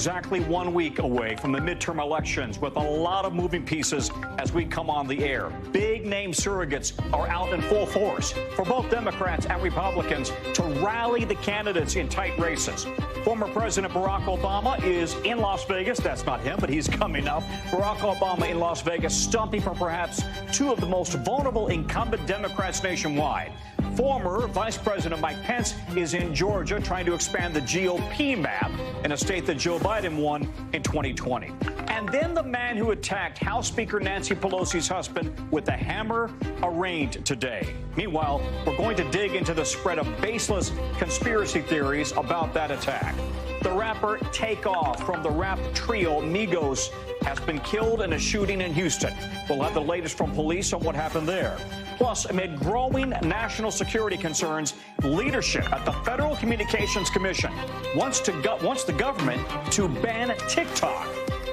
exactly 1 week away from the midterm elections with a lot of moving pieces as we come on the air. Big name surrogates are out in full force for both Democrats and Republicans to rally the candidates in tight races. Former President Barack Obama is in Las Vegas. That's not him, but he's coming up. Barack Obama in Las Vegas, stumping for perhaps two of the most vulnerable incumbent Democrats nationwide. Former Vice President Mike Pence is in Georgia trying to expand the GOP map in a state that Joe Biden won in 2020. And then the man who attacked House Speaker Nancy Pelosi's husband with a hammer arraigned today. Meanwhile, we're going to dig into the spread of baseless conspiracy theories about that attack. The rapper Takeoff from the rap trio Migos has been killed in a shooting in Houston. We'll have the latest from police on what happened there. Plus, amid growing national security concerns, leadership at the Federal Communications Commission wants the government to ban TikTok.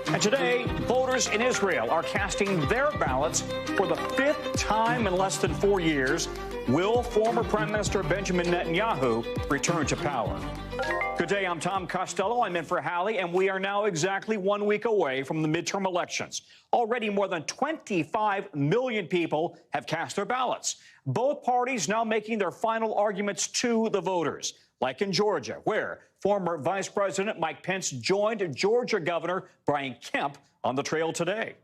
And today, voters in Israel are casting their ballots for the 5th time in less than 4 years. Will former Prime Minister Benjamin Netanyahu return to power? Good day, I'm Tom Costello. I'm in for Hallie, and we are now exactly 1 week away from the midterm elections. Already more than 25 million people have cast their ballots. Both parties now making their final arguments to the voters, like in Georgia, where former Vice President Mike Pence joined Georgia Governor Brian Kemp on the trail today.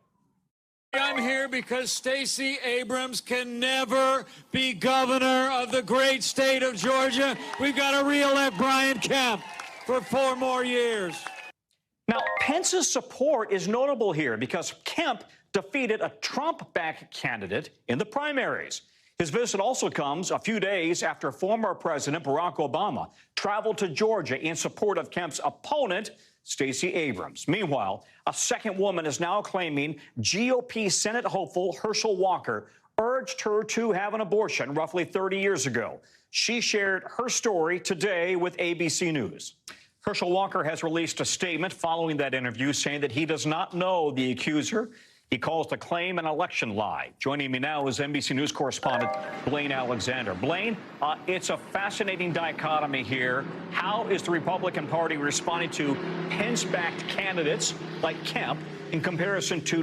I'm here because Stacey Abrams can never be governor of the great state of Georgia. We've got to re-elect Brian Kemp for 4 more years. Now, Pence's support is notable here because Kemp defeated a Trump-backed candidate in the primaries. His visit also comes a few days after former President Barack Obama traveled to Georgia in support of Kemp's opponent, Stacey Abrams. Meanwhile, a second woman is now claiming GOP Senate hopeful Herschel Walker urged her to have an abortion roughly 30 years ago. She shared her story today with ABC News. Herschel Walker has released a statement following that interview saying that he does not know the accuser. He calls the claim an election lie. Joining me now is NBC News correspondent Blaine Alexander. Blaine, it's a fascinating dichotomy here. How is the Republican Party responding to Pence-backed candidates like Kemp in comparison to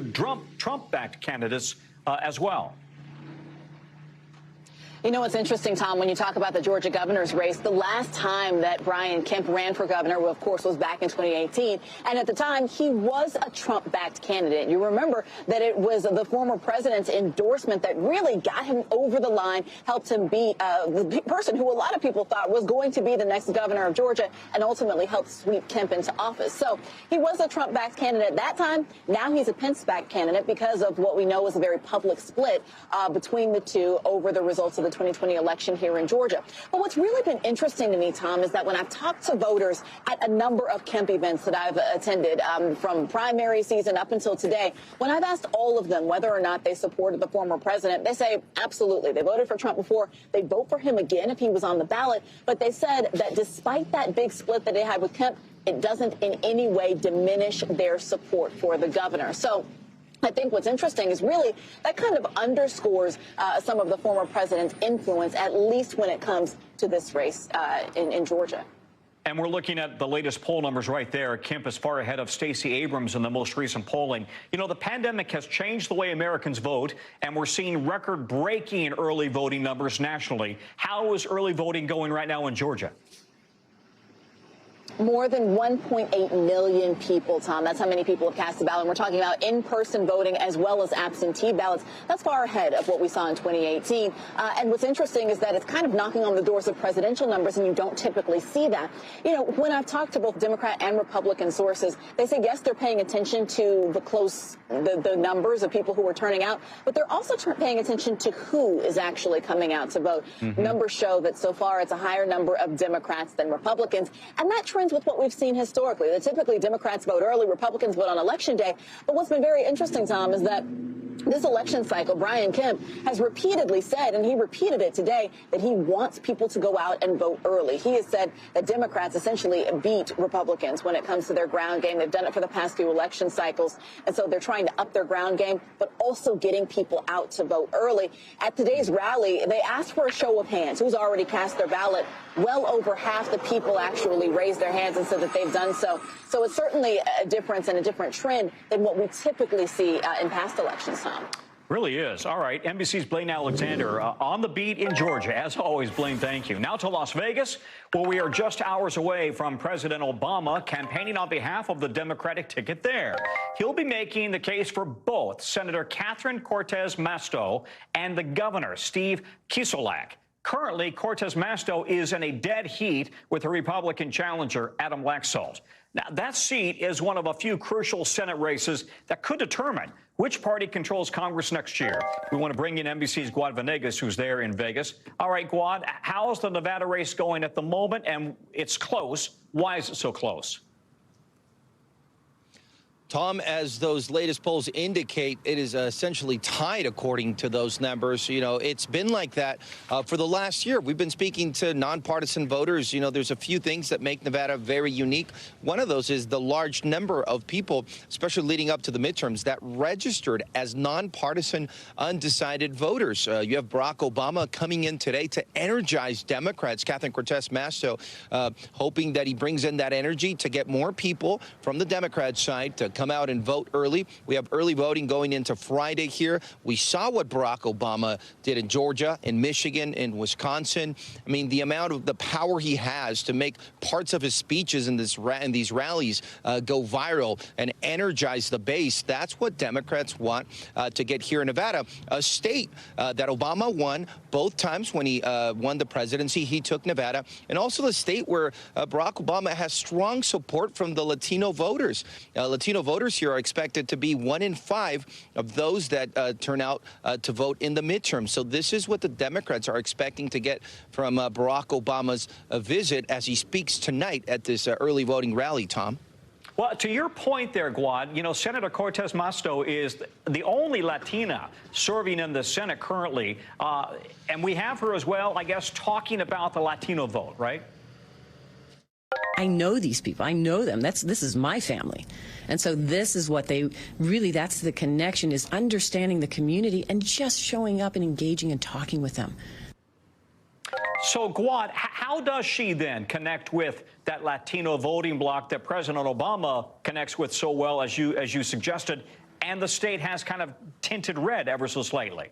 Trump-backed candidates as well? You know what's interesting, Tom, when you talk about the Georgia governor's race, the last time that Brian Kemp ran for governor, well, of course, was back in 2018. And at the time, he was a Trump-backed candidate. You remember that it was the former president's endorsement that really got him over the line, helped him be the person who a lot of people thought was going to be the next governor of Georgia, and ultimately helped sweep Kemp into office. So he was a Trump-backed candidate at that time. Now he's a Pence-backed candidate because of what we know was a very public split between the two over the results of the 2020 election here in Georgia. But what's really been interesting to me, Tom, is that when I've talked to voters at a number of Kemp events that I've attended from primary season up until today, when I've asked all of them whether or not they supported the former president, they say absolutely. They voted for Trump before. They'd vote for him again if he was on the ballot. But they said that despite that big split that they had with Kemp, it doesn't in any way diminish their support for the governor. So I think what's interesting is really that kind of underscores some of the former president's influence, at least when it comes to this race in Georgia. And we're looking at the latest poll numbers right there. Kemp is far ahead of Stacey Abrams in the most recent polling. You know, the pandemic has changed the way Americans vote, and we're seeing record-breaking early voting numbers nationally. How is early voting going right now in Georgia? More than 1.8 million people, Tom. That's how many people have cast a ballot. And we're talking about in-person voting as well as absentee ballots. That's far ahead of what we saw in 2018. And what's interesting is that it's kind of knocking on the doors of presidential numbers, and you don't typically see that. You know, when I've talked to both Democrat and Republican sources, they say, yes, they're paying attention to the numbers of people who are turning out, but they're also paying attention to who is actually coming out to vote. Numbers show that so far it's a higher number of Democrats than Republicans, and that trends with what we've seen historically. That typically Democrats vote early, Republicans vote on Election Day. But what's been very interesting, Tom, is that This election cycle, Brian Kemp has repeatedly said, and he repeated it today, that he wants people to go out and vote early. He has said that Democrats essentially beat Republicans when it comes to their ground game. They've done it for the past few election cycles, and so they're trying to up their ground game, but also getting people out to vote early. At today's rally, they asked for a show of hands. Who's already cast their ballot? Well over half the people actually raised their hands and said that they've done so. So it's certainly a difference and a different trend than what we typically see in past elections, Tom. Really is. All right, NBC's Blaine Alexander on the beat in Georgia. As always, Blaine, thank you. Now to Las Vegas, where we are just hours away from President Obama campaigning on behalf of the Democratic ticket there. He'll be making the case for both Senator Catherine Cortez Masto and the governor, Steve Kiselak. Currently, Cortez Masto is in a dead heat with her Republican challenger, Adam Laxalt. Now, that seat is one of a few crucial Senate races that could determine which party controls Congress next year. We want to bring in NBC's Guad Venegas, who's there in Vegas. All right, Guad, how's the Nevada race going at the moment? And it's close. Why is it so close? Tom, as those latest polls indicate, it is essentially tied according to those numbers. You know, it's been like that for the last year. We've been speaking to nonpartisan voters. You know, there's a few things that make Nevada very unique. One of those is the large number of people, especially leading up to the midterms, that registered as nonpartisan undecided voters. You have Barack Obama coming in today to energize Democrats. Catherine Cortez Masto hoping that he brings in that energy to get more people from the Democrat side to come out and vote early. We have early voting going into Friday here. We saw what Barack Obama did in Georgia, in Michigan, in Wisconsin. I mean, the amount of the power he has to make parts of his speeches in these rallies go viral and energize the base. That's what Democrats want to get here in Nevada, a state that Obama won both times when he won the presidency. He took Nevada, and also the state where Barack Obama has strong support from the Latino voters. Latino voters here are expected to be 1 in 5 of those that turn out to vote in the midterm. So this is what the Democrats are expecting to get from Barack Obama's visit as he speaks tonight at this early voting rally, Tom. Well, to your point there, Guad, you know, Senator Cortez Masto is the only Latina serving in the Senate currently. And we have her as well, I guess, talking about the Latino vote, right? I know these people. I know them. This is my family. And so this is what they really, that's the connection, is understanding the community and just showing up and engaging and talking with them. So, Guad, how does she then connect with that Latino voting bloc that President Obama connects with so well, as you suggested, and the state has kind of tinted red ever so slightly?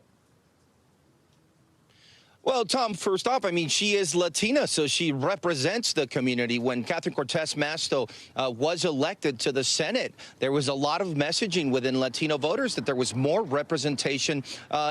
Well, Tom, first off, I mean, she is Latina, so she represents the community. When Catherine Cortez Masto was elected to the Senate, there was a lot of messaging within Latino voters that there was more representation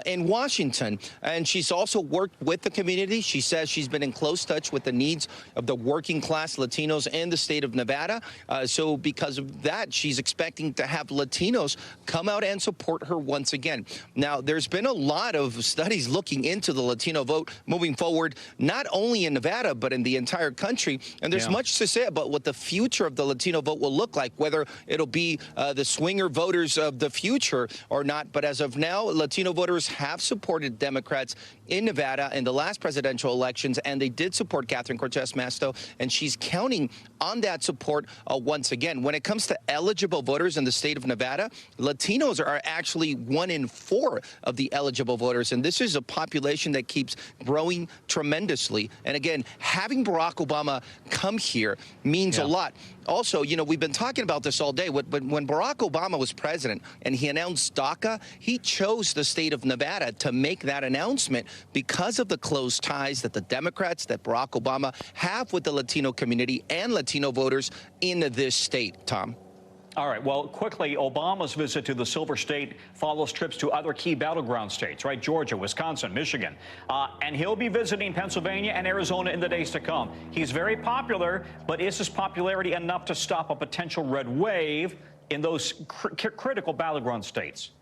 in Washington. And she's also worked with the community. She says she's been in close touch with the needs of the working class Latinos in the state of Nevada. So because of that, she's expecting to have Latinos come out and support her once again. Now, there's been a lot of studies looking into the Latino vote moving forward, not only in Nevada, but in the entire country. And there's much to say about what the future of the Latino vote will look like, whether it'll be the swinger voters of the future or not. But as of now, Latino voters have supported Democrats in Nevada in the last presidential elections, and they did support Catherine Cortez Masto, and she's counting on that support once again. When it comes to eligible voters in the state of Nevada, Latinos are actually 1 in 4 of the eligible voters, and this is a population that keeps growing tremendously. And again, having Barack Obama come here means a lot. Also, you know, we've been talking about this all day. When Barack Obama was president and he announced DACA, he chose the state of Nevada to make that announcement because of the close ties that the Democrats, that Barack Obama have with the Latino community and Latino voters in this state, Tom. All right. Well, quickly, Obama's visit to the Silver State follows trips to other key battleground states, right? Georgia, Wisconsin, Michigan. And he'll be visiting Pennsylvania and Arizona in the days to come. He's very popular, but is his popularity enough to stop a potential red wave in those critical battleground states?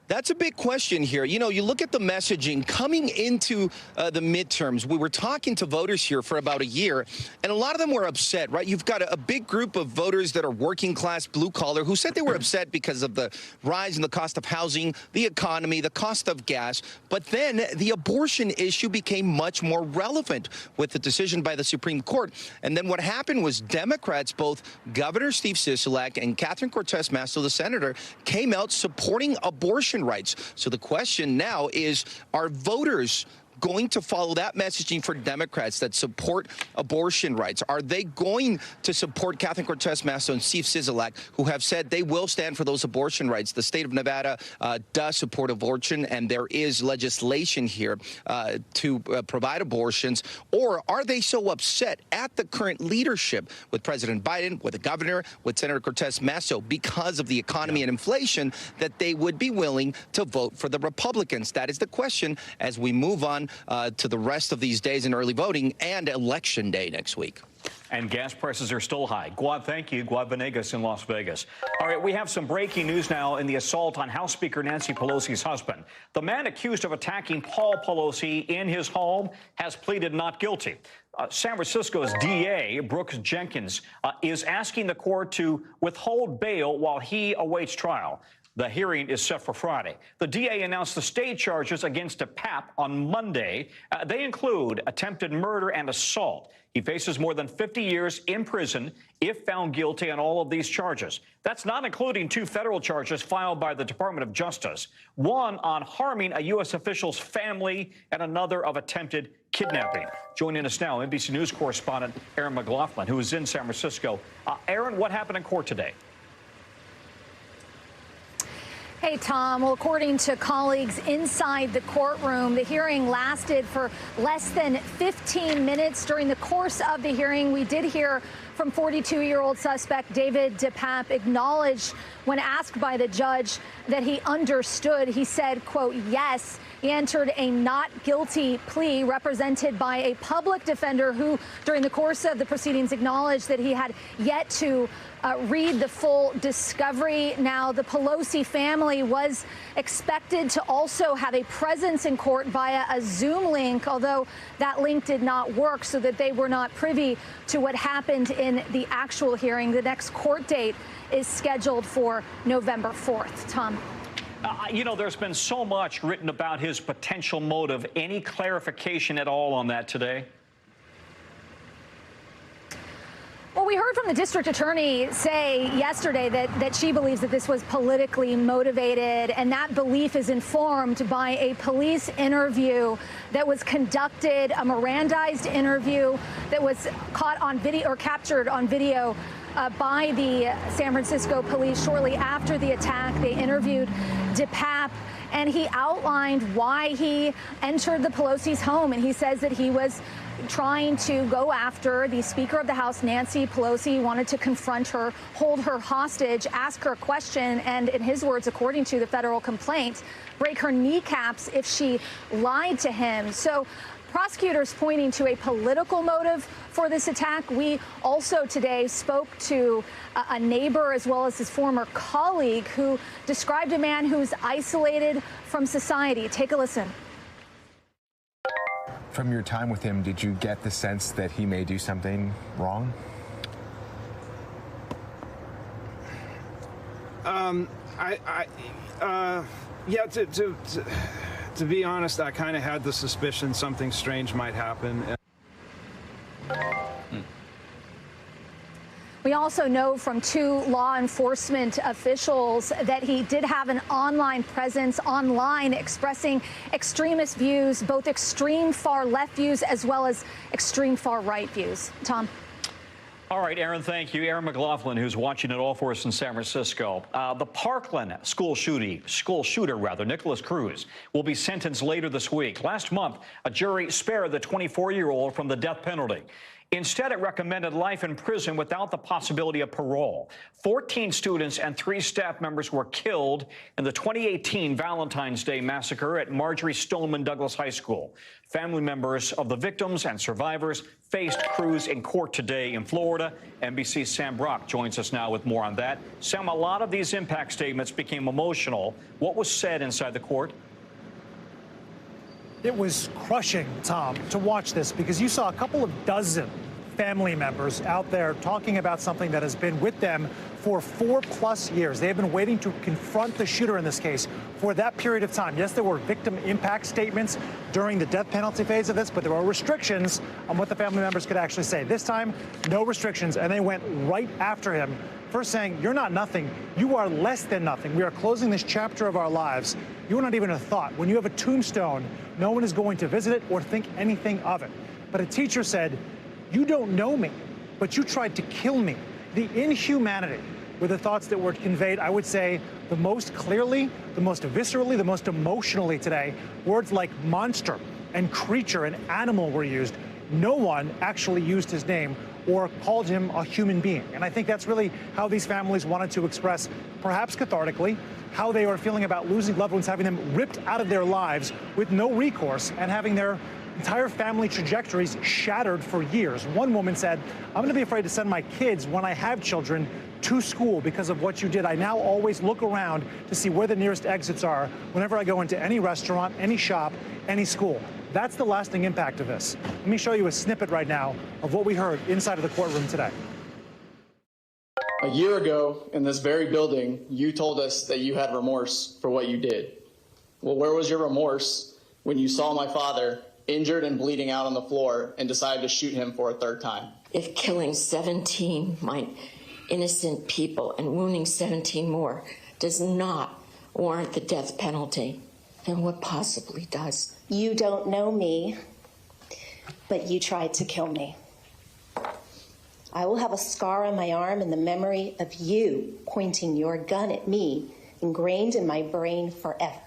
That's a big question here. You know, you look at the messaging coming into the midterms. We were talking to voters here for about a year, and a lot of them were upset, right? You've got a big group of voters that are working class, blue collar, who said they were upset because of the rise in the cost of housing, the economy, the cost of gas. But then the abortion issue became much more relevant with the decision by the Supreme Court. And then what happened was Democrats, both Governor Steve Sisolak and Catherine Cortez Masto, the senator, came out supporting abortion rights. So the question now is, are voters going to follow that messaging for Democrats that support abortion rights? Are they going to support Catherine Cortez Masto and Steve Sisolak, who have said they will stand for those abortion rights? The state of Nevada does support abortion, and there is legislation here to provide abortions. Or are they so upset at the current leadership with President Biden, with the governor, with Senator Cortez Masto, because of the economy and inflation, that they would be willing to vote for the Republicans? That is the question as we move on to the rest of these days in early voting and Election Day next week. And gas prices are still high. Guad, thank you. Guad Venegas in Las Vegas. All right, we have some breaking news now in the assault on House Speaker Nancy Pelosi's husband. The man accused of attacking Paul Pelosi in his home has pleaded not guilty. San Francisco's DA, Brooks Jenkins, is asking the court to withhold bail while he awaits trial. The hearing is set for Friday. The DA announced the state charges against DePape on Monday. They include attempted murder and assault. He faces more than 50 years in prison if found guilty on all of these charges. That's not including 2 federal charges filed by the Department of Justice, one on harming a U.S. official's family and another of attempted kidnapping. Joining us now, NBC News correspondent Aaron McLaughlin, who is in San Francisco. Aaron, what happened in court today? Hey, Tom. Well, according to colleagues inside the courtroom, the hearing lasted for less than 15 minutes. During the course of the hearing, we did hear from 42-year-old suspect David DePape acknowledged when asked by the judge that he understood. He said, quote, yes. He entered a not guilty plea represented by a public defender who, during the course of the proceedings, acknowledged that he had yet to read the full discovery. Now, the Pelosi family was expected to also have a presence in court via a Zoom link, although that link did not work, so that they were not privy to what happened in the actual hearing. The next court date is scheduled for November 4th. Tom. You know, there's been so much written about his potential motive. Any clarification at all on that today? Well, we heard from the district attorney say yesterday that she believes that this was politically motivated, and that belief is informed by a police interview that was conducted, a Mirandized interview that was caught on video or captured on video by the San Francisco police shortly after the attack. They interviewed DePape, and he outlined why he entered the Pelosi's home, and he says that he was trying to go after the Speaker of the House, Nancy Pelosi, wanted to confront her, hold her hostage, ask her a question, and in his words, according to the federal complaint, break her kneecaps if she lied to him. So prosecutors pointing to a political motive for this attack. We also today spoke to a neighbor as well as his former colleague who described a man who's isolated from society. Take a listen. From your time with him, did you get the sense that he may do something wrong? Yeah, to be honest, I kind of had the suspicion something strange might happen. We also know from 2 law enforcement officials that he did have an online presence online expressing extremist views, both extreme far left views as well as extreme far right views. Tom. All right, Aaron, thank you. Aaron McLaughlin, who's watching it all for us in San Francisco. The Parkland school shooter, Nicholas Cruz, will be sentenced later this week. Last month, a jury spared the 24-year-old from the death penalty. Instead, it recommended life in prison without the possibility of parole. 14 students and 3 staff members were killed in the 2018 Valentine's Day massacre at Marjorie Stoneman Douglas High School. Family members of the victims and survivors faced crews in court today in Florida. NBC's Sam Brock joins us now with more on that. Sam, a lot of these impact statements became emotional. What was said inside the court? It was crushing, Tom, to watch this because you saw a couple of dozen family members out there talking about something that has been with them for 4+ years. They have been waiting to confront the shooter in this case for that period of time. Yes, there were victim impact statements during the death penalty phase of this, but there were restrictions on what the family members could actually say. This time, no restrictions, and they went right after him. First saying, you're not nothing, you are less than nothing. We are closing this chapter of our lives. You're not even a thought. When you have a tombstone, no one is going to visit it or think anything of it. But a teacher said, you don't know me, but you tried to kill me. The inhumanity were the thoughts that were conveyed, I would say, the most clearly, the most viscerally, the most emotionally today. Words like monster and creature and animal were used. No one actually used his name or called him a human being. And I think that's really how these families wanted to express, perhaps cathartically, how they are feeling about losing loved ones, having them ripped out of their lives with no recourse and having their entire family trajectories shattered for years. One woman said, I'm going to be afraid to send my kids when I have children to school because of what you did. I now always look around to see where the nearest exits are whenever I go into any restaurant, any shop, any school. That's the lasting impact of this. Let me show you a snippet right now of what we heard inside of the courtroom today. A year ago, in this very building, you told us that you had remorse for what you did. Well, where was your remorse when you saw my father injured and bleeding out on the floor and decided to shoot him for a 3rd time? If killing 17 innocent people and wounding 17 more does not warrant the death penalty, then what possibly does? You don't know me, but you tried to kill me. I will have a scar on my arm in the memory of you pointing your gun at me, ingrained in my brain forever.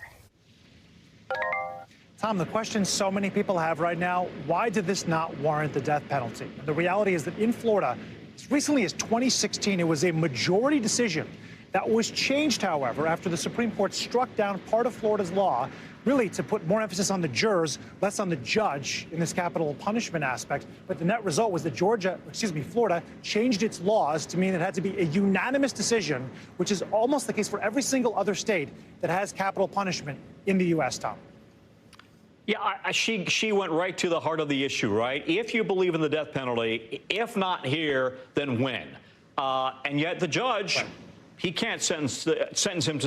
Tom, the question so many people have right now, why did this not warrant the death penalty? The reality is that in Florida, as recently as 2016, it was a majority decision that was changed, however, after the Supreme Court struck down part of Florida's law, really to put more emphasis on the jurors, less on the judge in this capital punishment aspect. But the net result was that Florida changed its laws to mean it had to be a unanimous decision, which is almost the case for every single other state that has capital punishment in the U.S., Tom. Yeah, she went right to the heart of the issue, right? If you believe in the death penalty, if not here, then when? And yet the judge, he can't sentence him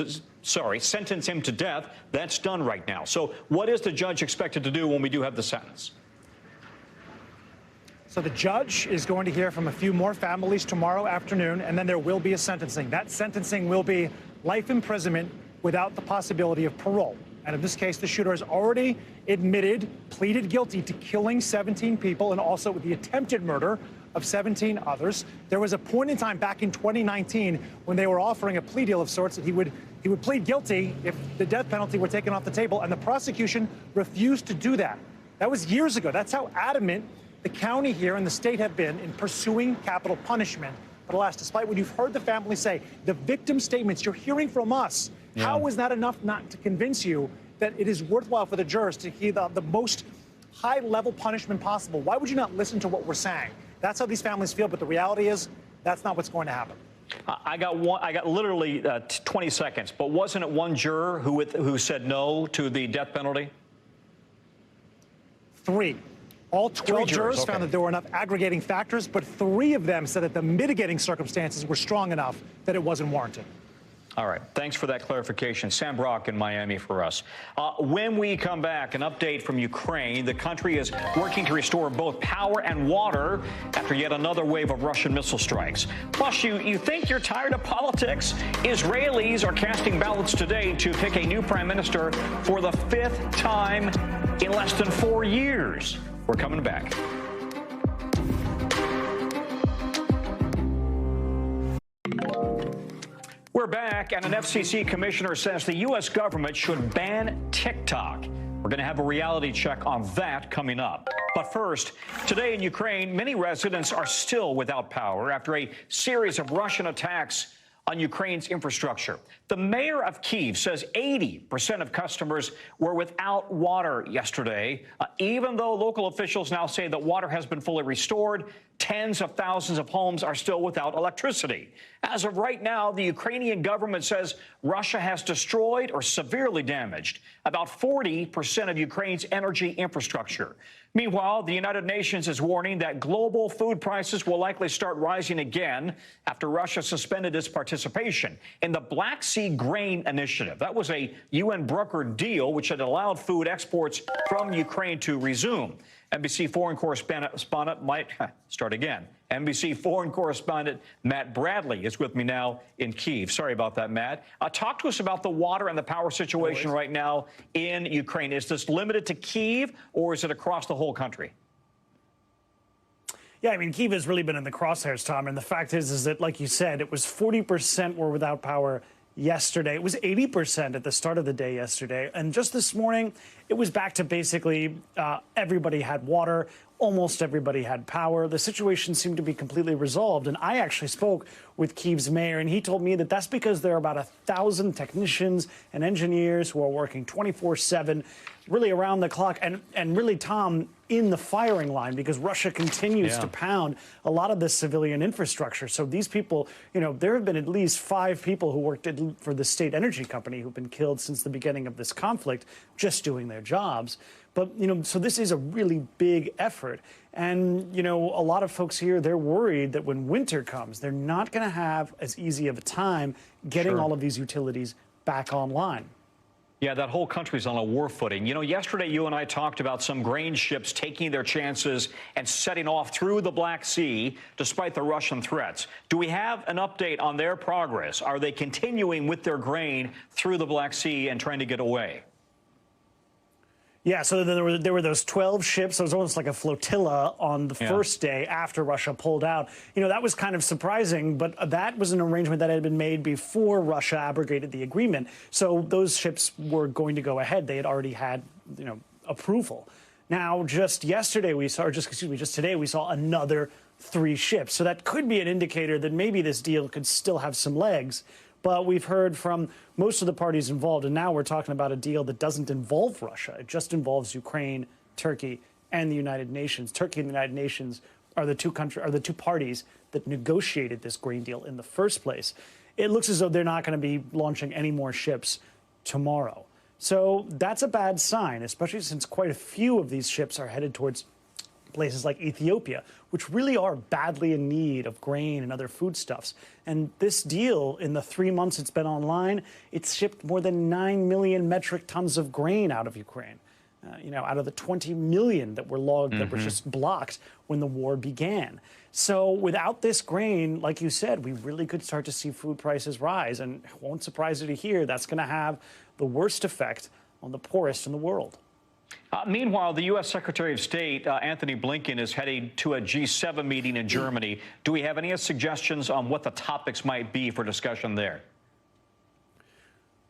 to death. That's done right now. So what is the judge expected to do when we do have the sentence? So the judge is going to hear from a few more families tomorrow afternoon, and then there will be a sentencing. That sentencing will be life imprisonment without the possibility of parole. And in this case, the shooter has already pleaded guilty to killing 17 people and also the attempted murder of 17 others. There was a point in time back in 2019 when they were offering a plea deal of sorts that he would plead guilty if the death penalty were taken off the table, and the prosecution refused to do that. That was years ago. That's how adamant the county here and the state have been in pursuing capital punishment. But alas, despite what you've heard the family say, the victim statements you're hearing from us, how is that enough not to convince you that it is worthwhile for the jurors to hear the most high-level punishment possible? Why would you not listen to what we're saying? That's how these families feel, but the reality is that's not what's going to happen. I got literally 20 seconds, but wasn't it one juror who said no to the death penalty? 3. All 12 jurors found that there were enough aggregating factors, but 3 of them said that the mitigating circumstances were strong enough that it wasn't warranted. All right. Thanks for that clarification. Sam Brock in Miami for us. When we come back, an update from Ukraine. The country is working to restore both power and water after yet another wave of Russian missile strikes. Plus, you think you're tired of politics? Israelis are casting ballots today to pick a new prime minister for the 5th time in less than 4 years. We're coming back. We're back, and an FCC commissioner says the U.S. government should ban TikTok. We're going to have a reality check on that coming up. But first, today in Ukraine, many residents are still without power after a series of Russian attacks on Ukraine's infrastructure. The mayor of Kyiv says 80% of customers were without water yesterday, even though local officials now say that water has been fully restored. Tens of thousands of homes are still without electricity. As of right now, the Ukrainian government says Russia has destroyed or severely damaged about 40% of Ukraine's energy infrastructure. Meanwhile, the United Nations is warning that global food prices will likely start rising again after Russia suspended its participation in the Black Sea Grain Initiative. That was a UN-brokered deal which had allowed food exports from Ukraine to resume. NBC foreign correspondent NBC foreign correspondent Matt Bradley is with me now in Kyiv. Sorry about that, Matt. Talk to us about the water and the power situation right now in Ukraine. Is this limited to Kyiv, or is it across the whole country? Yeah, I mean, Kyiv has really been in the crosshairs, Tom. And the fact is that, like you said, it was 40% were without power yesterday. It was 80% at the start of the day yesterday. And just this morning, it was back to basically everybody had water. Almost everybody had power. The situation seemed to be completely resolved. And I actually spoke with Kyiv's mayor, and he told me that that's because there are about 1,000 technicians and engineers who are working 24/7, really around the clock, and really, Tom, in the firing line, because Russia continues to pound a lot of this civilian infrastructure. So these people, you know, there have been at least 5 people who worked for the state energy company who've been killed since the beginning of this conflict, just doing their jobs. But, you know, so this is a really big effort. And, you know, a lot of folks here, they're worried that when winter comes, they're not going to have as easy of a time getting all of these utilities back online. Yeah, that whole country's on a war footing. You know, yesterday you and I talked about some grain ships taking their chances and setting off through the Black Sea despite the Russian threats. Do we have an update on their progress? Are they continuing with their grain through the Black Sea and trying to get away? Yeah, so there were those 12 ships. It was almost like a flotilla on the first day after Russia pulled out. You know, that was kind of surprising, but that was an arrangement that had been made before Russia abrogated the agreement. So those ships were going to go ahead. They had already had, you know, approval. Now, just today we saw another 3 ships. So that could be an indicator that maybe this deal could still have some legs. But we've heard from most of the parties involved, and now we're talking about a deal that doesn't involve Russia. It just involves Ukraine, Turkey, and the United Nations. Turkey and the United Nations are the two parties that negotiated this grain deal in the first place. It looks as though they're not going to be launching any more ships tomorrow. So that's a bad sign, especially since quite a few of these ships are headed towards places like Ethiopia, which really are badly in need of grain and other foodstuffs. And this deal, in the 3 months it's been online, it's shipped more than 9 million metric tons of grain out of Ukraine. You know, out of the 20 million that were logged that were just blocked when the war began. So without this grain, like you said, we really could start to see food prices rise. And it won't surprise you to hear that's going to have the worst effect on the poorest in the world. Meanwhile, the U.S. Secretary of State, Anthony Blinken, is heading to a G7 meeting in Germany. Do we have any suggestions on what the topics might be for discussion there?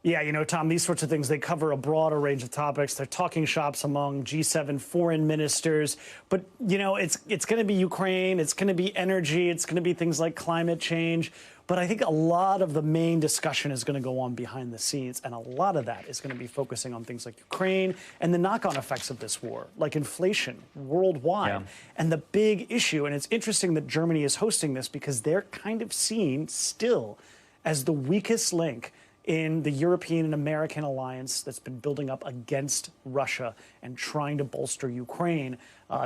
Yeah, you know, Tom, these sorts of things, they cover a broader range of topics. They're talking shops among G7 foreign ministers. But, you know, it's going to be Ukraine. It's going to be energy. It's going to be things like climate change. But I think a lot of the main discussion is going to go on behind the scenes. And a lot of that is going to be focusing on things like Ukraine and the knock-on effects of this war, like inflation worldwide. And the big issue, and it's interesting that Germany is hosting this because they're kind of seen still as the weakest link in the European and American alliance that's been building up against Russia and trying to bolster Ukraine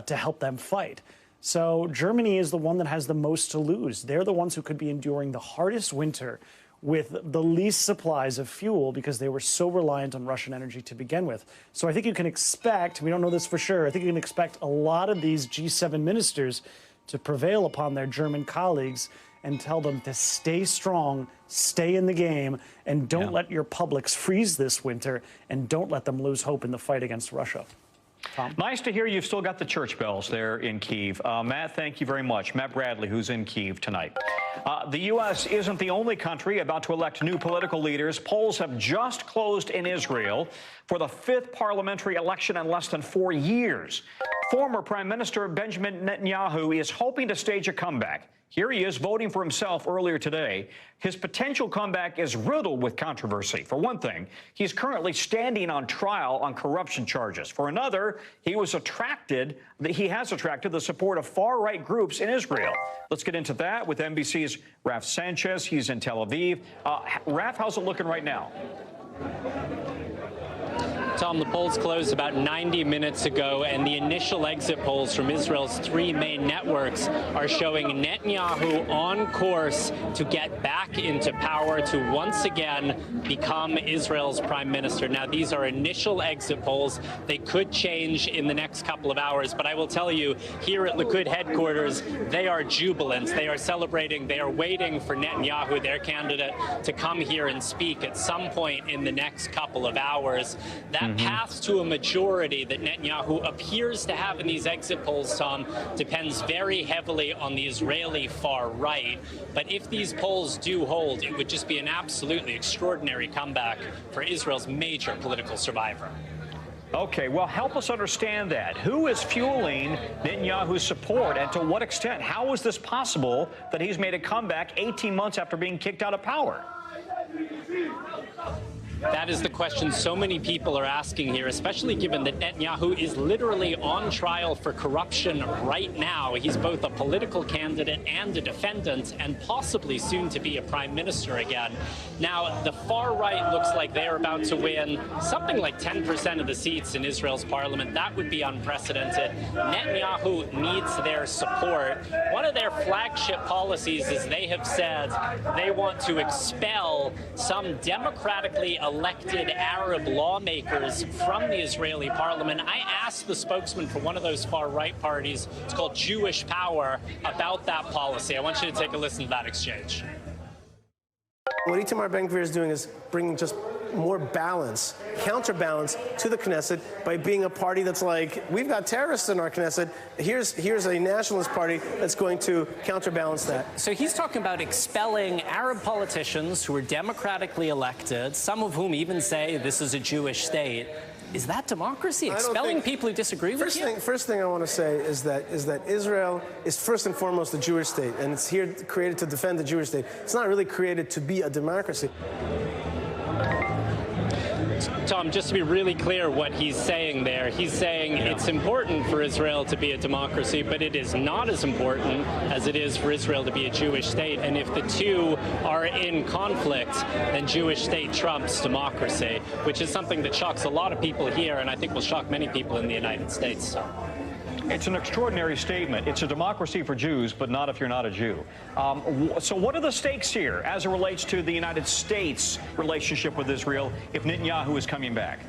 to help them fight. So Germany is the one that has the most to lose. They're the ones who could be enduring the hardest winter with the least supplies of fuel because they were so reliant on Russian energy to begin with. So I think you can expect, we don't know this for sure, I think you can expect a lot of these G7 ministers to prevail upon their German colleagues and tell them to stay strong, stay in the game, and don't let your publics freeze this winter, and don't let them lose hope in the fight against Russia. Tom? Nice to hear you've still got the church bells there in Kyiv. Matt, thank you very much. Matt Bradley, who's in Kyiv tonight. The U.S. isn't the only country about to elect new political leaders. Polls have just closed in Israel for the 5th parliamentary election in less than 4 years. Former Prime Minister Benjamin Netanyahu is hoping to stage a comeback. Here he is voting for himself earlier today. His potential comeback is riddled with controversy. For one thing, he's currently standing on trial on corruption charges. For another, he has attracted the support of far-right groups in Israel. Let's get into that with NBC's Raf Sanchez. He's in Tel Aviv. Raf, how's it looking right now? Tom, the polls closed about 90 minutes ago, and the initial exit polls from Israel's 3 main networks are showing Netanyahu on course to get back into power, to once again become Israel's prime minister. Now, these are initial exit polls. They could change in the next couple of hours, but I will tell you, here at Likud headquarters, they are jubilant. They are celebrating. They are waiting for Netanyahu, their candidate, to come here and speak at some point in the next couple of hours. That path to a majority that Netanyahu appears to have in these exit polls, Tom, depends very heavily on the Israeli far right. But if these polls do hold, it would just be an absolutely extraordinary comeback for Israel's major political survivor. Okay, well, help us understand that. Who is fueling Netanyahu's support, and to what extent? How is this possible that he's made a comeback 18 months after being kicked out of power? That is the question so many people are asking here, especially given that Netanyahu is literally on trial for corruption right now. He's both a political candidate and a defendant, and possibly soon to be a prime minister again. Now, the far right looks like they're about to win something like 10% of the seats in Israel's parliament. That would be unprecedented. Netanyahu needs their support. One of their flagship policies is they have said they want to expel some democratically elected Arab lawmakers from the Israeli parliament. I asked the spokesman for one of those far-right parties, it's called Jewish Power, about that policy. I want you to take a listen to that exchange. What Itamar Ben-Gvir is doing is bringing just more balance, counterbalance to the Knesset by being a party that's like, we've got terrorists in our Knesset. Here's a nationalist party that's going to counterbalance that. So he's talking about expelling Arab politicians who were democratically elected, some of whom even say this is a Jewish state. Is that democracy? Expelling people who disagree with you? First thing I want to say is that Israel is first and foremost a Jewish state, and it's here created to defend the Jewish state. It's not really created to be a democracy. Tom, just to be really clear what he's saying there, he's saying it's important for Israel to be a democracy, but it is not as important as it is for Israel to be a Jewish state. And if the two are in conflict, then Jewish state trumps democracy, which is something that shocks a lot of people here, and I think will shock many people in the United States. It's an extraordinary statement. It's a democracy for Jews, but not if you're not a Jew. So what are the stakes here as it relates to the United States' relationship with Israel if Netanyahu is coming back?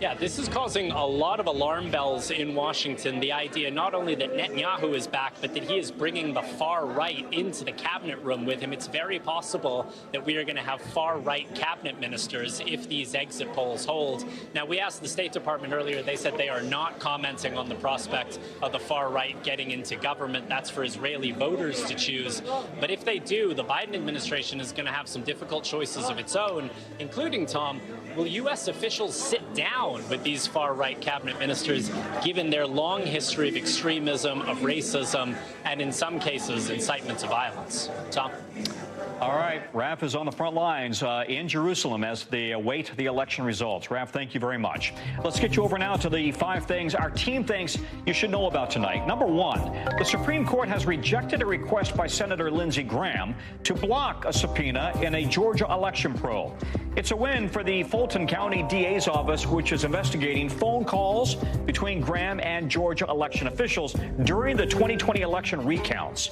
Yeah, this is causing a lot of alarm bells in Washington. The idea not only that Netanyahu is back, but that he is bringing the far right into the cabinet room with him. It's very possible that we are going to have far right cabinet ministers if these exit polls hold. Now, we asked the State Department earlier. They said they are not commenting on the prospect of the far right getting into government. That's for Israeli voters to choose. But if they do, the Biden administration is going to have some difficult choices of its own, including, Tom, will U.S. officials sit down with these far-right cabinet ministers, given their long history of extremism, of racism, and in some cases, incitement to violence? Tom? All right, Raf is on the front lines in Jerusalem as they await the election results. Raf, thank you very much. Let's get you over now to the 5 things our team thinks you should know about tonight. Number 1, the Supreme Court has rejected a request by Senator Lindsey Graham to block a subpoena in a Georgia election probe. It's a win for the Fulton County DA's office, which is investigating phone calls between Graham and Georgia election officials during the 2020 election recounts.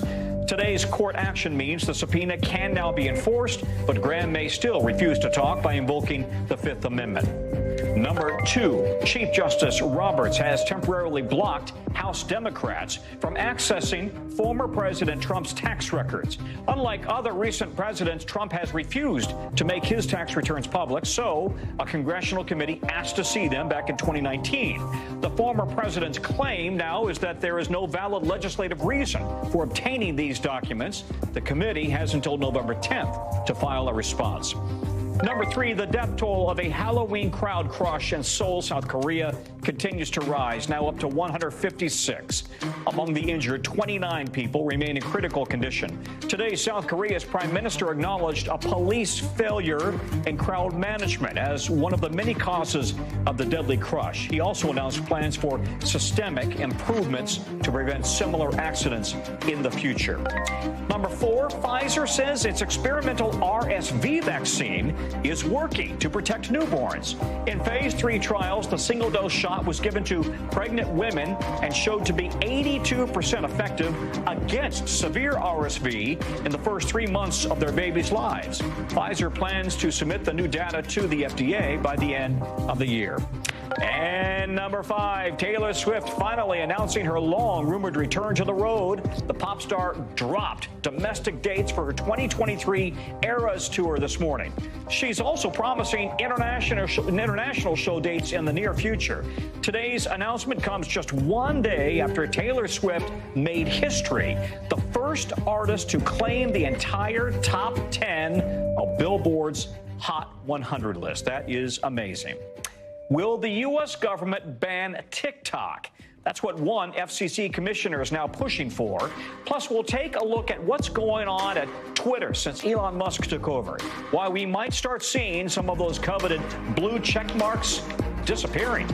Today's court action means the subpoena can now be enforced, but Graham may still refuse to talk by invoking the 5th Amendment. Number 2, Chief Justice Roberts has temporarily blocked House Democrats from accessing former President Trump's tax records. Unlike other recent presidents, Trump has refused to make his tax returns public, so a congressional committee asked to see them back in 2019. The former president's claim now is that there is no valid legislative reason for obtaining these documents. The committee has until November 10th to file a response. Number 3, the death toll of a Halloween crowd crush in Seoul, South Korea continues to rise, now up to 156. Among the injured, 29 people remain in critical condition. Today, South Korea's prime minister acknowledged a police failure in crowd management as one of the many causes of the deadly crush. He also announced plans for systemic improvements to prevent similar accidents in the future. Number 4, Pfizer says its experimental RSV vaccine is working to protect newborns. In phase 3 trials, the single-dose shot was given to pregnant women and showed to be 82% effective against severe RSV in the first 3 months of their babies' lives. Pfizer plans to submit the new data to the FDA by the end of the year. And number 5, Taylor Swift finally announcing her long-rumored return to the road. The pop star dropped domestic dates for her 2023 Eras Tour this morning. She's also promising international show dates in the near future. Today's announcement comes just one day after Taylor Swift made history, the first artist to claim the entire top 10 of Billboard's Hot 100 list. That is amazing. Will the U.S. government ban TikTok? That's what one FCC commissioner is now pushing for. Plus, we'll take a look at what's going on at Twitter since Elon Musk took over. Why we might start seeing some of those coveted blue check marks disappearing.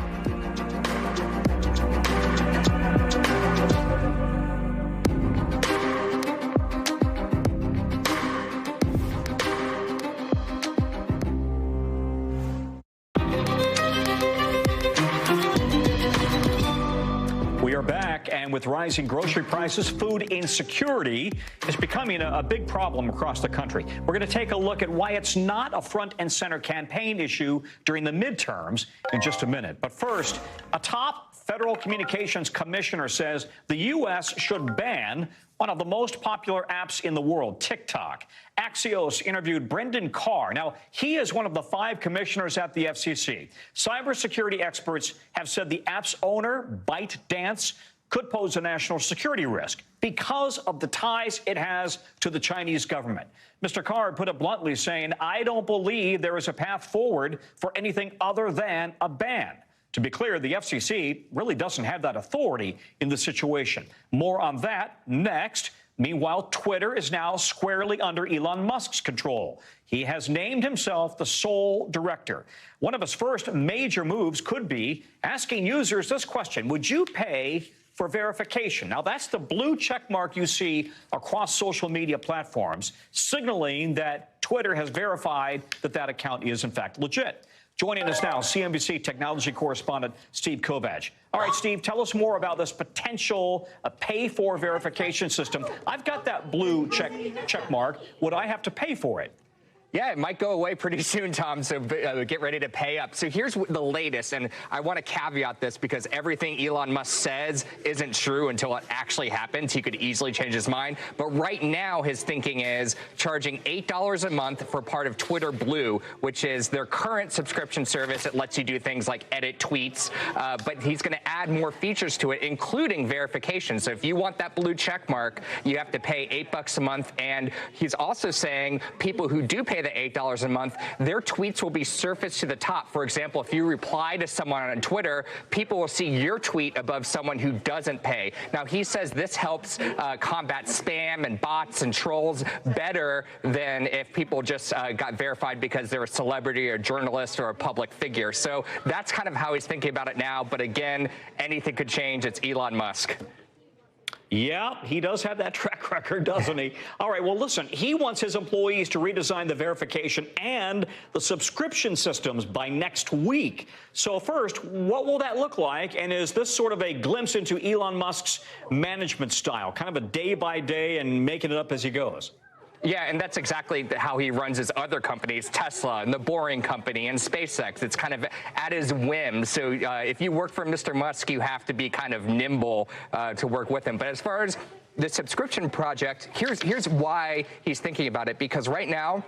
And with rising grocery prices, food insecurity is becoming a big problem across the country. We're going to take a look at why it's not a front and center campaign issue during the midterms in just a minute. But first, a top federal communications commissioner says the U.S. should ban one of the most popular apps in the world, TikTok. Axios interviewed Brendan Carr. Now, he is one of the 5 commissioners at the FCC. Cybersecurity experts have said the app's owner, ByteDance, could pose a national security risk because of the ties it has to the Chinese government. Mr. Carr put it bluntly, saying, I don't believe there is a path forward for anything other than a ban. To be clear, the FCC really doesn't have that authority in the situation. More on that next. Meanwhile, Twitter is now squarely under Elon Musk's control. He has named himself the sole director. One of his first major moves could be asking users this question: would you pay for verification? Now, that's the blue check mark you see across social media platforms, signaling that Twitter has verified that that account is, in fact, legit. Joining us now, CNBC technology correspondent Steve Kovach. All right, Steve, tell us more about this potential pay-for verification system. I've got that blue check mark. Would I have to pay for it? Yeah, it might go away pretty soon, Tom, so get ready to pay up. So here's the latest, and I want to caveat this because everything Elon Musk says isn't true until it actually happens. He could easily change his mind. But right now, his thinking is charging $8 a month for part of Twitter Blue, which is their current subscription service. It lets you do things like edit tweets, but he's going to add more features to it, including verification. So if you want that blue check mark, you have to pay $8 a month. And he's also saying people who do pay the $8 a month, their tweets will be surfaced to the top. For example, if you reply to someone on Twitter, people will see your tweet above someone who doesn't pay. Now, he says this helps combat spam and bots and trolls better than if people just got verified because they're a celebrity or a journalist or a public figure. So that's kind of how he's thinking about it now. But again, anything could change. It's Elon Musk. Yeah, he does have that track record, doesn't he? All right, well, listen, he wants his employees to redesign the verification and the subscription systems by next week. So first, what will that look like? And is this sort of a glimpse into Elon Musk's management style, kind of a day by day and making it up as he goes? Yeah, and that's exactly how he runs his other companies, Tesla and the Boring Company and SpaceX. It's kind of at his whim. So if you work for Mr. Musk, you have to be kind of nimble to work with him. But as far as the subscription project, here's why he's thinking about it, because right now,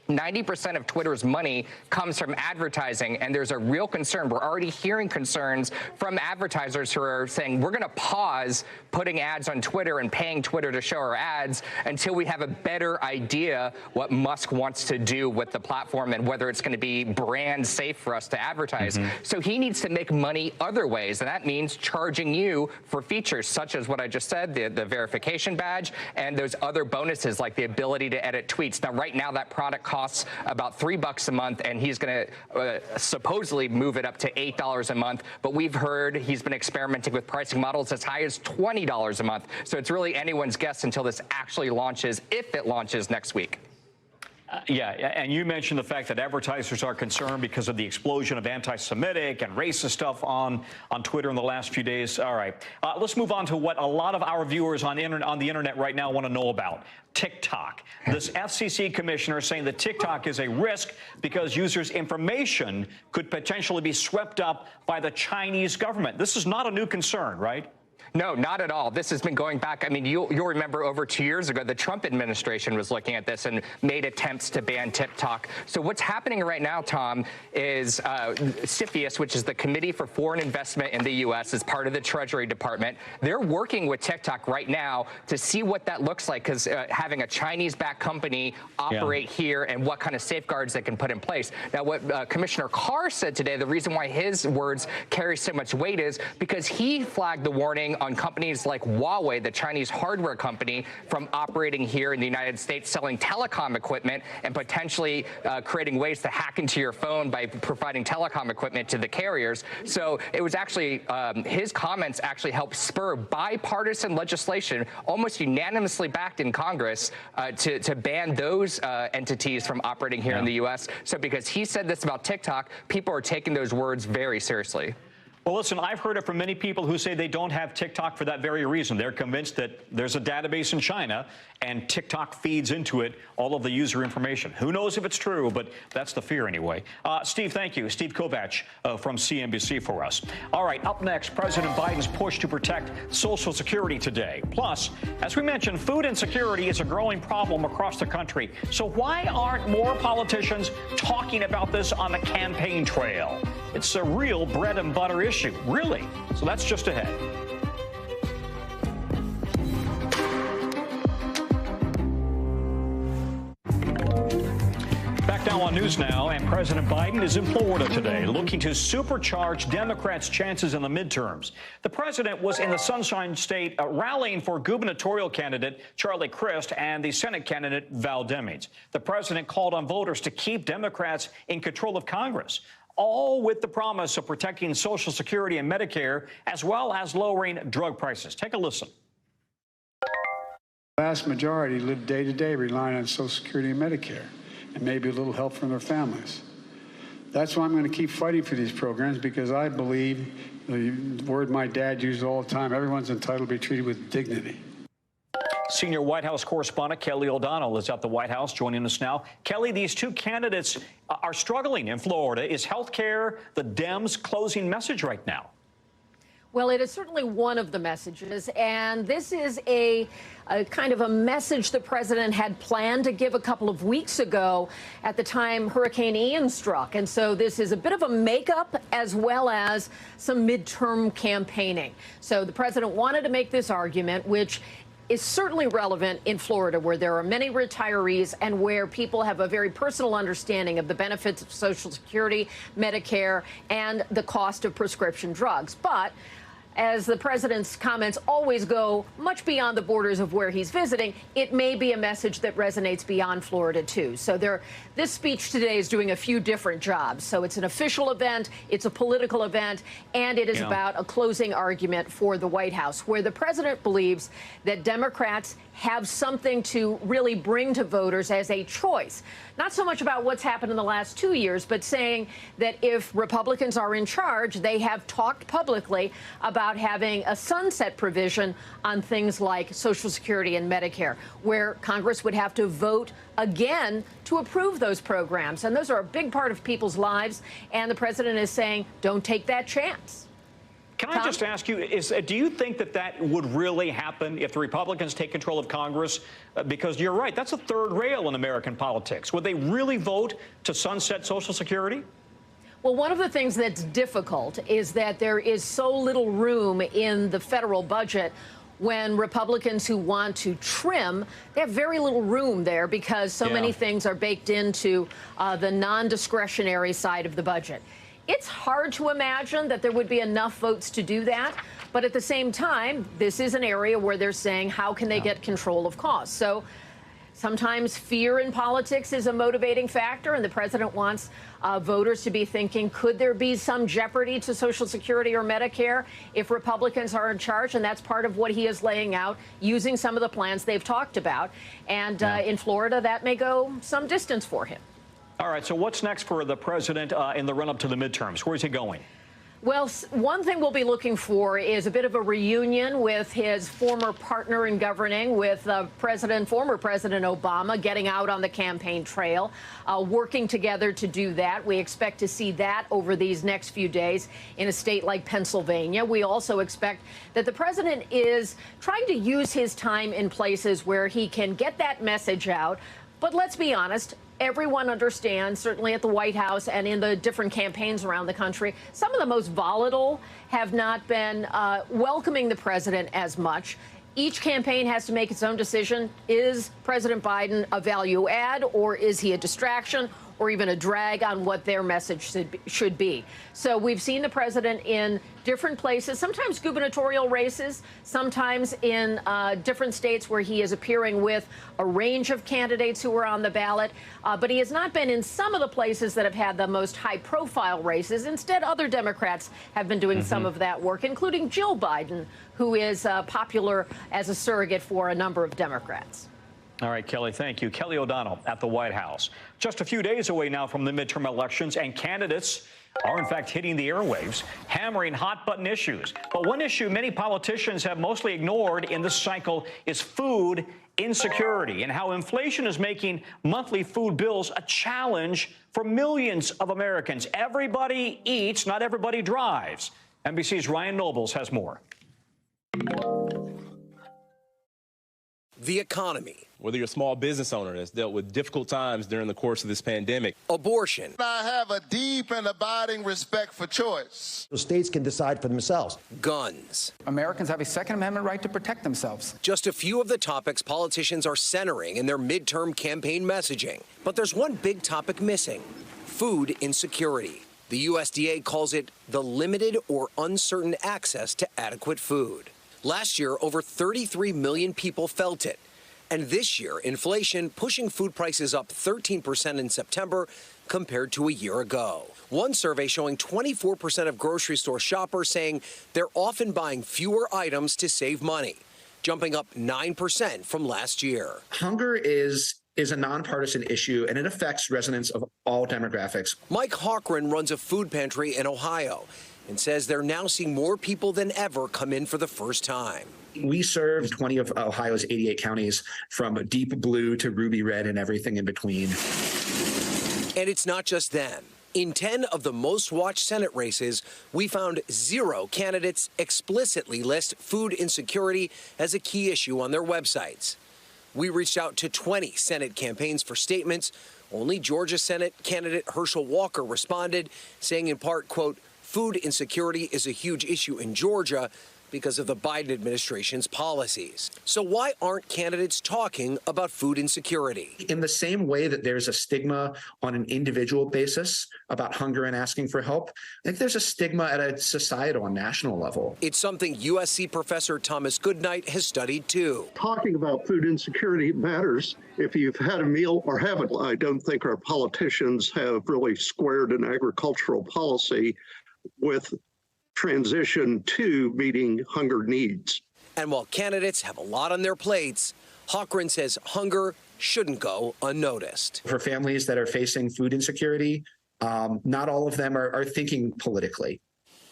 90% of Twitter's money comes from advertising, and there's a real concern. We're already hearing concerns from advertisers who are saying we're going to pause putting ads on Twitter and paying Twitter to show our ads until we have a better idea what Musk wants to do with the platform and whether it's going to be brand safe for us to advertise. So he needs to make money other ways, and that means charging you for features such as what I just said, the verification badge, and those other bonuses like the ability to edit tweets. Now, right now, that product costs about $3 a month, and he's going to supposedly move it up to $8 a month. But we've heard he's been experimenting with pricing models as high as $20 a month. So it's really anyone's guess until this actually launches, if it launches next week. Yeah, and you mentioned the fact that advertisers are concerned because of the explosion of anti-Semitic and racist stuff on Twitter in the last few days. All right, let's move on to what a lot of our viewers on the internet right now want to know about. TikTok. This FCC commissioner saying that TikTok is a risk because users' information could potentially be swept up by the Chinese government. This is not a new concern, right? No, not at all. This has been going back. I mean, you'll remember over 2 years ago, the Trump administration was looking at this and made attempts to ban TikTok. So what's happening right now, Tom, is CFIUS, which is the Committee for Foreign Investment in the U.S., is part of the Treasury Department. They're working with TikTok right now to see what that looks like, because having a Chinese-backed company operate here and what kind of safeguards they can put in place. Now, what Commissioner Carr said today, the reason why his words carry so much weight is because he flagged the warning on companies like Huawei, the Chinese hardware company, from operating here in the United States, selling telecom equipment and potentially creating ways to hack into your phone by providing telecom equipment to the carriers. So it was actually his comments actually helped spur bipartisan legislation, almost unanimously backed in Congress, to ban those entities from operating here in the U.S. So because he said this about TikTok, people are taking those words very seriously. Well, listen, I've heard it from many people who say they don't have TikTok for that very reason. They're convinced that there's a database in China and TikTok feeds into it all of the user information. Who knows if it's true, but that's the fear anyway. Steve, thank you. Steve Kovach from CNBC for us. All right, up next, President Biden's push to protect Social Security today. Plus, as we mentioned, food insecurity is a growing problem across the country. So why aren't more politicians talking about this on the campaign trail? It's a real bread and butter issue, really. So that's just ahead. Back now on News Now, and President Biden is in Florida today, looking to supercharge Democrats' chances in the midterms. The president was in the Sunshine State rallying for gubernatorial candidate Charlie Crist and the Senate candidate Val Demings. The president called on voters to keep Democrats in control of Congress, all with the promise of protecting Social Security and Medicare, as well as lowering drug prices. Take a listen. The vast majority live day to day relying on Social Security and Medicare, and maybe a little help from their families. That's why I'm going to keep fighting for these programs, because I believe the word my dad used all the time: everyone's entitled to be treated with dignity. Senior White House correspondent Kelly O'Donnell is at the White House joining us now. Kelly, these two candidates are struggling in Florida. Is health care the Dems' closing message right now? Well, it is certainly one of the messages, and this is a kind of a message the president had planned to give a couple of weeks ago at the time Hurricane Ian struck. And so this is a bit of a makeup as well as some midterm campaigning. So the president wanted to make this argument, which is certainly relevant in Florida, where there are many retirees and where people have a very personal understanding of the benefits of Social Security, Medicare, and the cost of prescription drugs. But as the president's comments always go much beyond the borders of where he's visiting, it may be a message that resonates beyond Florida, too. So this speech today is doing a few different jobs. So it's an official event, it's a political event, and it is about a closing argument for the White House, where the president believes that Democrats have something to really bring to voters as a choice. Not so much about what's happened in the last 2 years, but saying that if Republicans are in charge, they have talked publicly about having a sunset provision on things like Social Security and Medicare, where Congress would have to vote again to approve those programs. And those are a big part of people's lives. And the president is saying, don't take that chance. Can I just ask you, do you think that would really happen if the Republicans take control of Congress? Because you're right, that's a third rail in American politics. Would they really vote to sunset Social Security? Well, one of the things that's difficult is that there is so little room in the federal budget when Republicans who want to trim, they have very little room there because so many things are baked into the non-discretionary side of the budget. It's hard to imagine that there would be enough votes to do that. But at the same time, this is an area where they're saying, how can they get control of costs? So sometimes fear in politics is a motivating factor, and the president wants voters to be thinking, could there be some jeopardy to Social Security or Medicare if Republicans are in charge? And that's part of what he is laying out, using some of the plans they've talked about. And in Florida, that may go some distance for him. All right, so what's next for the president in the run-up to the midterms? Where's he going? Well, one thing we'll be looking for is a bit of a reunion with his former partner in governing, with former President Obama, getting out on the campaign trail, working together to do that. We expect to see that over these next few days in a state like Pennsylvania. We also expect that the president is trying to use his time in places where he can get that message out. But let's be honest, everyone understands, certainly at the White House and in the different campaigns around the country, some of the most volatile have not been welcoming the president as much. Each campaign has to make its own decision. Is President Biden a value add, or is he a distraction, or even a drag on what their message should be? So we've seen the president in different places, sometimes gubernatorial races, sometimes in different states where he is appearing with a range of candidates who are on the ballot. But he has not been in some of the places that have had the most high-profile races. Instead, other Democrats have been doing some of that work, including Jill Biden, who is popular as a surrogate for a number of Democrats. All right, Kelly, thank you. Kelly O'Donnell at the White House. Just a few days away now from the midterm elections, and candidates are, in fact, hitting the airwaves, hammering hot-button issues. But one issue many politicians have mostly ignored in this cycle is food insecurity and how inflation is making monthly food bills a challenge for millions of Americans. Everybody eats, not everybody drives. NBC's Ryan Nobles has more. The economy. Whether you're a small business owner that's dealt with difficult times during the course of this pandemic. Abortion. I have a deep and abiding respect for choice. States can decide for themselves. Guns. Americans have a Second Amendment right to protect themselves. Just a few of the topics politicians are centering in their midterm campaign messaging. But there's one big topic missing: food insecurity. The USDA calls it the limited or uncertain access to adequate food. Last year, over 33 million people felt it. And this year, inflation pushing food prices up 13% in September compared to a year ago. One survey showing 24% of grocery store shoppers saying they're often buying fewer items to save money, jumping up 9% from last year. Hunger is a nonpartisan issue, and it affects residents of all demographics. Mike Hawkran runs a food pantry in Ohio and says they're now seeing more people than ever come in for the first time. We serve 20 of Ohio's 88 counties, from deep blue to ruby red and everything in between. And it's not just them. In 10 of the most watched Senate races, we found 0 candidates explicitly list food insecurity as a key issue on their websites. We reached out to 20 Senate campaigns for statements. Only Georgia Senate candidate Herschel Walker responded, saying in part, quote, "Food insecurity is a huge issue in Georgia because of the Biden administration's policies." So why aren't candidates talking about food insecurity? In the same way that there's a stigma on an individual basis about hunger and asking for help, I think there's a stigma at a societal and national level. It's something USC professor Thomas Goodnight has studied too. Talking about food insecurity matters if you've had a meal or haven't. I don't think our politicians have really squared an agricultural policy with transition to meeting hunger needs. And while candidates have a lot on their plates, Hochran says hunger shouldn't go unnoticed. For families that are facing food insecurity, not all of them are thinking politically.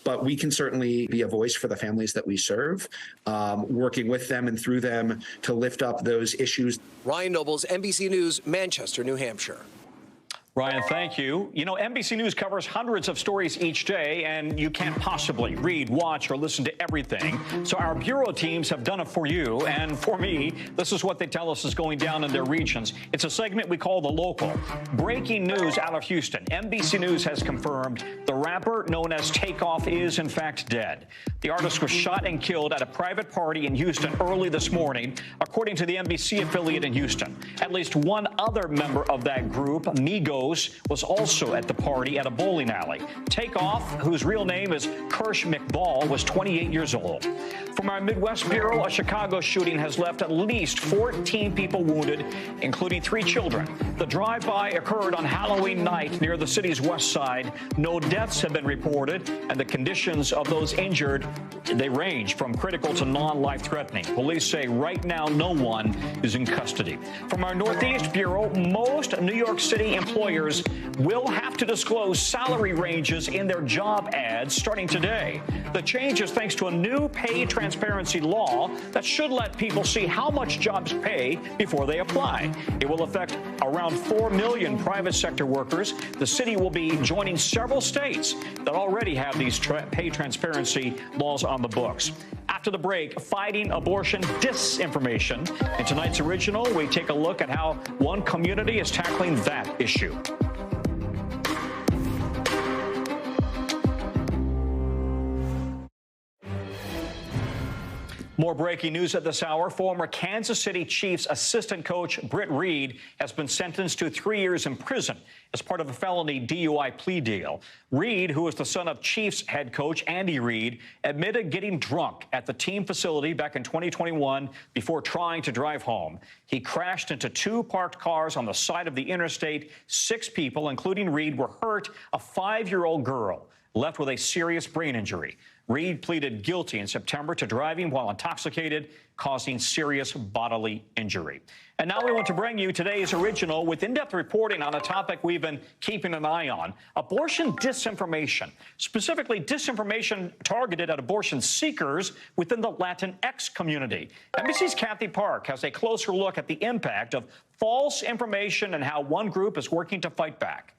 But we can certainly be a voice for the families that we serve, working with them and through them to lift up those issues. Ryan Nobles, NBC News, Manchester, New Hampshire. Ryan, thank you. You know, NBC News covers hundreds of stories each day, and you can't possibly read, watch, or listen to everything. So our bureau teams have done it for you, and for me, this is what they tell us is going down in their regions. It's a segment we call The Local. Breaking news out of Houston. NBC News has confirmed the rapper known as Takeoff is, in fact, dead. The artist was shot and killed at a private party in Houston early this morning, according to the NBC affiliate in Houston. At least one other member of that group, Migos, was also at the party at a bowling alley. Takeoff, whose real name is Kirsch McBall, was 28 years old. From our Midwest Bureau, a Chicago shooting has left at least 14 people wounded, including 3 children. The drive-by occurred on Halloween night near the city's west side. No deaths have been reported, and the conditions of those injured, they range from critical to non-life-threatening. Police say right now no one is in custody. From our Northeast Bureau, most New York City employers will have to disclose salary ranges in their job ads starting today. The change is thanks to a new pay transparency law that should let people see how much jobs pay before they apply. It will affect around 4 million private sector workers. The city will be joining several states that already have these pay transparency laws on the books. After the break, fighting abortion disinformation. In tonight's original, we take a look at how one community is tackling that issue. More breaking news at this hour. Former Kansas City Chiefs assistant coach Britt Reed has been sentenced to 3 years in prison as part of a felony DUI plea deal. Reed, who is the son of Chiefs head coach Andy Reid, admitted getting drunk at the team facility back in 2021 before trying to drive home. He crashed into 2 parked cars on the side of the interstate. 6 people, including Reed, were hurt. A 5-year-old girl left with a serious brain injury. Reed pleaded guilty in September to driving while intoxicated, causing serious bodily injury. And now we want to bring you today's original with in-depth reporting on a topic we've been keeping an eye on: abortion disinformation, specifically disinformation targeted at abortion seekers within the Latinx community. NBC's Kathy Park has a closer look at the impact of false information and how one group is working to fight back.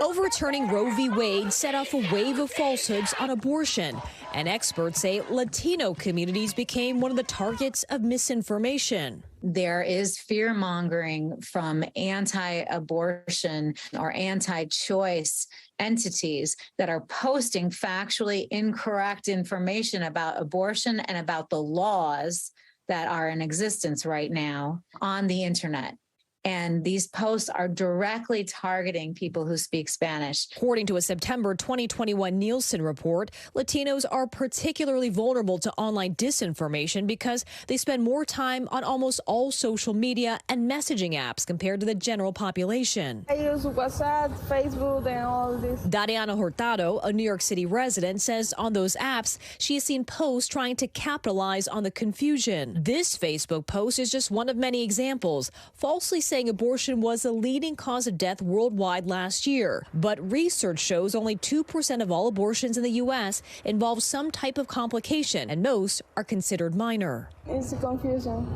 Overturning Roe v. Wade set off a wave of falsehoods on abortion, and experts say Latino communities became one of the targets of misinformation. There is fear-mongering from anti-abortion or anti-choice entities that are posting factually incorrect information about abortion and about the laws that are in existence right now on the internet. And these posts are directly targeting people who speak Spanish. According to a September 2021 Nielsen report, Latinos are particularly vulnerable to online disinformation because they spend more time on almost all social media and messaging apps compared to the general population. I use WhatsApp, Facebook, and all this. Dariana Hurtado, a New York City resident, says on those apps, she has seen posts trying to capitalize on the confusion. This Facebook post is just one of many examples, falsely saying abortion was the leading cause of death worldwide last year. But research shows only 2% of all abortions in the U.S. involve some type of complication, and most are considered minor. It's confusion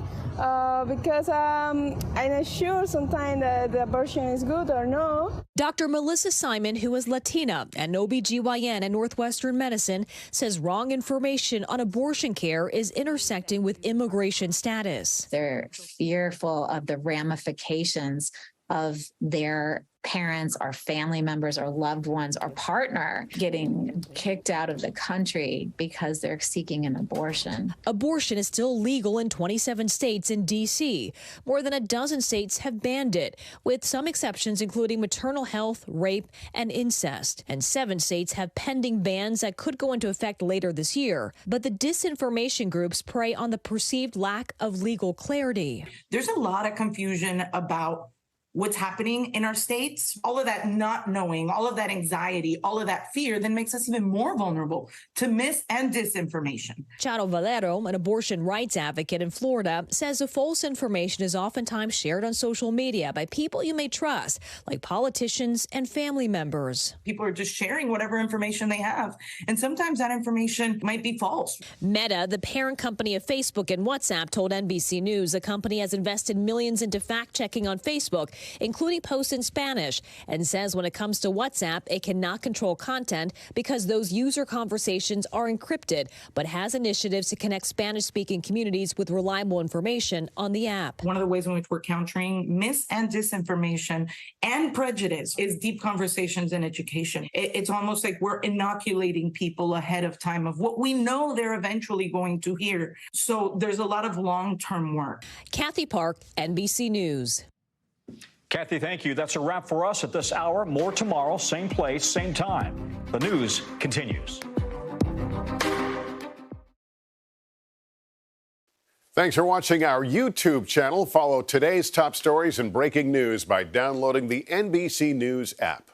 because I'm not sure sometimes that the abortion is good or no. Dr. Melissa Simon, who is Latina and OBGYN at Northwestern Medicine, says wrong information on abortion care is intersecting with immigration status. They're fearful of the ramifications of their parents or family members or loved ones or partner getting kicked out of the country because they're seeking an abortion. Abortion is still legal in 27 states in D.C. More than a dozen states have banned it, with some exceptions including maternal health, rape, and incest. And 7 states have pending bans that could go into effect later this year. But the disinformation groups prey on the perceived lack of legal clarity. There's a lot of confusion about what's happening in our states, all of that not knowing, all of that anxiety, all of that fear, then makes us even more vulnerable to mis and disinformation. Charo Valero, an abortion rights advocate in Florida, says the false information is oftentimes shared on social media by people you may trust, like politicians and family members. People are just sharing whatever information they have, and sometimes that information might be false. Meta, the parent company of Facebook and WhatsApp, told NBC News the company has invested millions into fact-checking on Facebook, including posts in Spanish, and says when it comes to WhatsApp, it cannot control content because those user conversations are encrypted, but has initiatives to connect Spanish-speaking communities with reliable information on the app. One of the ways in which we're countering mis and disinformation and prejudice is deep conversations in education. It's almost like we're inoculating people ahead of time of what we know they're eventually going to hear. So there's a lot of long-term work. Kathy Park, NBC News. Kathy, thank you. That's a wrap for us at this hour. More tomorrow, same place, same time. The news continues. Thanks for watching our YouTube channel. Follow today's top stories and breaking news by downloading the NBC News app.